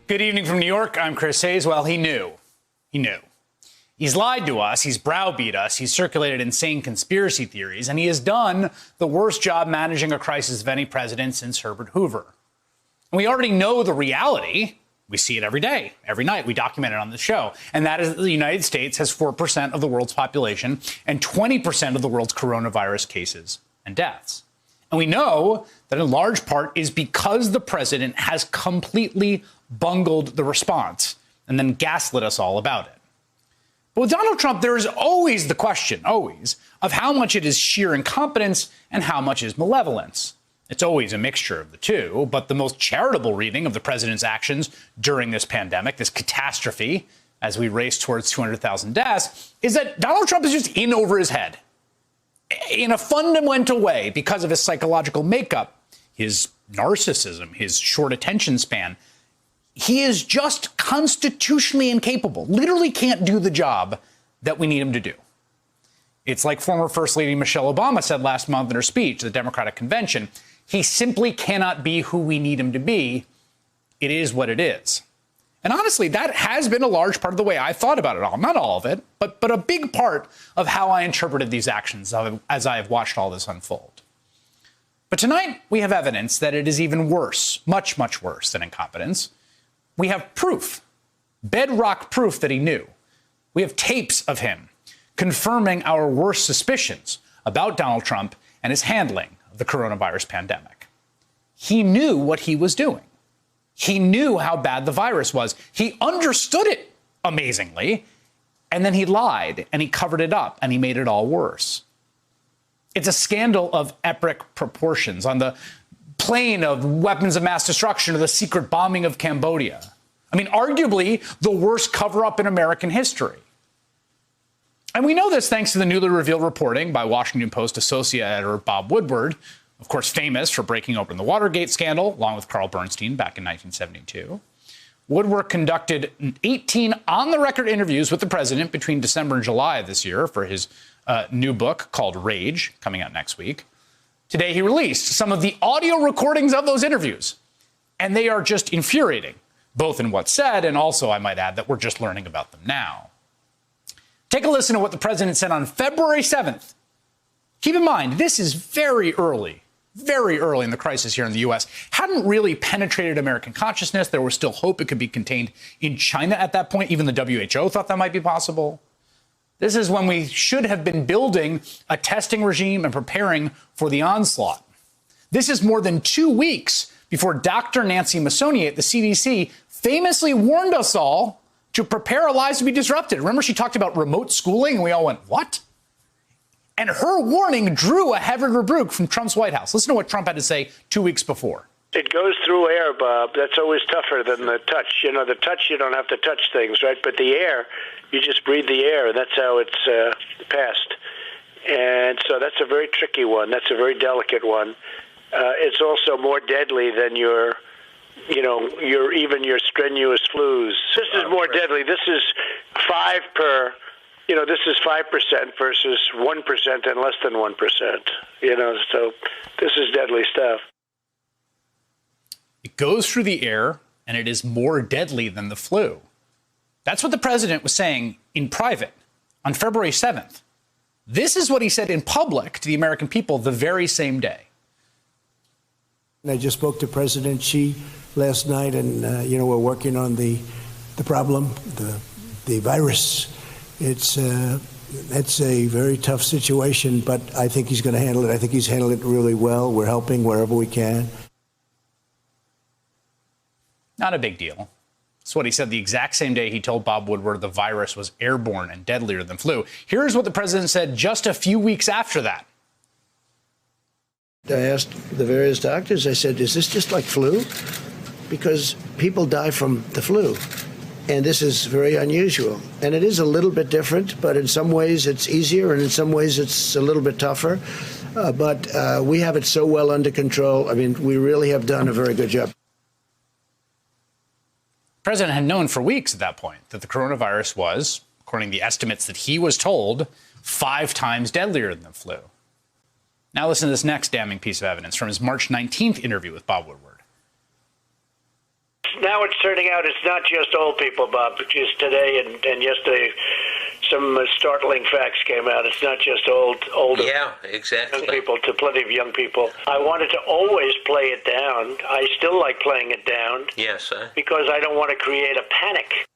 Good evening from New York. I'm Chris Hayes. Well, he knew. He's lied to us. He's browbeat us. He's circulated insane conspiracy theories. And he has done the worst job managing a crisis of any president since Herbert Hoover. And we already know the reality. We see it every day, every night. We document it on the show. And that is that the United States has 4% of the world's population and 20% of the world's coronavirus cases and deaths. And we know that in large part is because the president has completely bungled the response and then gaslit us all about it. But with Donald Trump, there is always the question, of how much it is sheer incompetence and how much is malevolence. It's always a mixture of the two, but the most charitable reading of the president's actions during this pandemic, this catastrophe, as we race towards 200,000 deaths, is that Donald Trump is just in over his head in a fundamental way because of his psychological makeup, his narcissism, his short attention span. He is just constitutionally incapable, literally can't do the job that we need him to do. It's like former First Lady Michelle Obama said last month in her speech at the Democratic Convention. He simply cannot be who we need him to be. It is what it is. And honestly, that has been a large part of the way I thought about it all. Not all of it, but a big part of how I interpreted these actions as I have watched all this unfold. But tonight, we have evidence that it is even worse, much, much worse than incompetence. We have proof, bedrock proof that he knew. We have tapes of him confirming our worst suspicions about Donald Trump and his handling of the coronavirus pandemic. He knew what he was doing. He knew how bad the virus was. He understood it amazingly. And then he lied and he covered it up and he made it all worse. It's a scandal of epic proportions on the plane of weapons of mass destruction or the secret bombing of Cambodia. I mean, arguably the worst cover-up in American history. And we know this thanks to the newly revealed reporting by Washington Post associate editor Bob Woodward, of course famous for breaking open the Watergate scandal, along with Carl Bernstein back in 1972. Woodward conducted 18 on-the-record interviews with the president between December and July of this year for his new book called Rage, coming out next week. Today, he released some of the audio recordings of those interviews, and they are just infuriating, both in what's said and also, I might add, that we're just learning about them now. Take a listen to what the president said on February 7th. Keep in mind, this is very early in the crisis here in the U.S. Hadn't really penetrated American consciousness. There was still hope it could be contained in China at that point. Even the WHO thought that might be possible. This is when we should have been building a testing regime and preparing for the onslaught. This is more than 2 weeks before Dr. Nancy Messonnier at the CDC famously warned us all to prepare our lives to be disrupted. Remember, she talked about remote schooling, and we all went, what? And her warning drew a heavy rebuke from Trump's White House. Listen to what Trump had to say 2 weeks before. It goes through air, Bob. That's always tougher than the touch. You know, the touch, you don't have to touch things, right? But the air, you just breathe the air. That's how it's passed. And so that's a very tricky one. That's a very delicate one. It's also more deadly than your strenuous flus. This is more deadly. This is 5 per... this is 5% versus 1% and less than 1%. So this is deadly stuff. It goes through the air, and it is more deadly than the flu. That's what the president was saying in private on February 7th. This is what he said in public to the American people the very same day. I just spoke to President Xi last night, and, we're working on the problem, the virus. It's a very tough situation, but I think he's going to handle it. I think he's handled it really well. We're helping wherever we can. Not a big deal. That's what he said the exact same day he told Bob Woodward the virus was airborne and deadlier than flu. Here's what the president said just a few weeks after that. I asked the various doctors, I said, is this just like flu? Because people die from the flu. And this is very unusual. And it is a little bit different, but in some ways it's easier, and in some ways it's a little bit tougher. But we have it so well under control. I mean, we really have done a very good job. The president had known for weeks at that point that the coronavirus was, according to the estimates that he was told, 5 times deadlier than the flu. Now listen to this next damning piece of evidence from his March 19th interview with Bob Woodward. it's turning out it's not just old people, Bob, which is today and yesterday. Some startling facts came out. It's not just older exactly. young people, to plenty of young people. I wanted to always play it down. I still like playing it down. Yes, because I don't want to create a panic.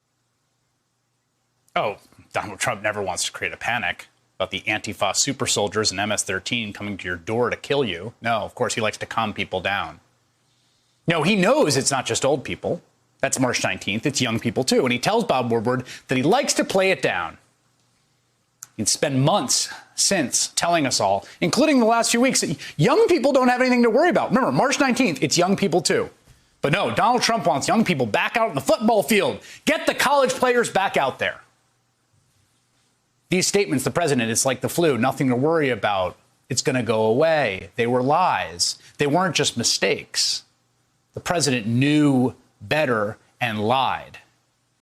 Oh, Donald Trump never wants to create a panic about the Antifa super soldiers and MS-13 coming to your door to kill you. No, of course, he likes to calm people down. No, he knows it's not just old people. That's March 19th. It's young people, too. And he tells Bob Woodward that he likes to play it down. He'd spent months since telling us all, including the last few weeks, that young people don't have anything to worry about. Remember, March 19th, it's young people, too. But no, Donald Trump wants young people back out in the football field. Get the college players back out there. These statements, the president, it's like the flu, nothing to worry about. It's going to go away. They were lies. They weren't just mistakes. The president knew better and lied.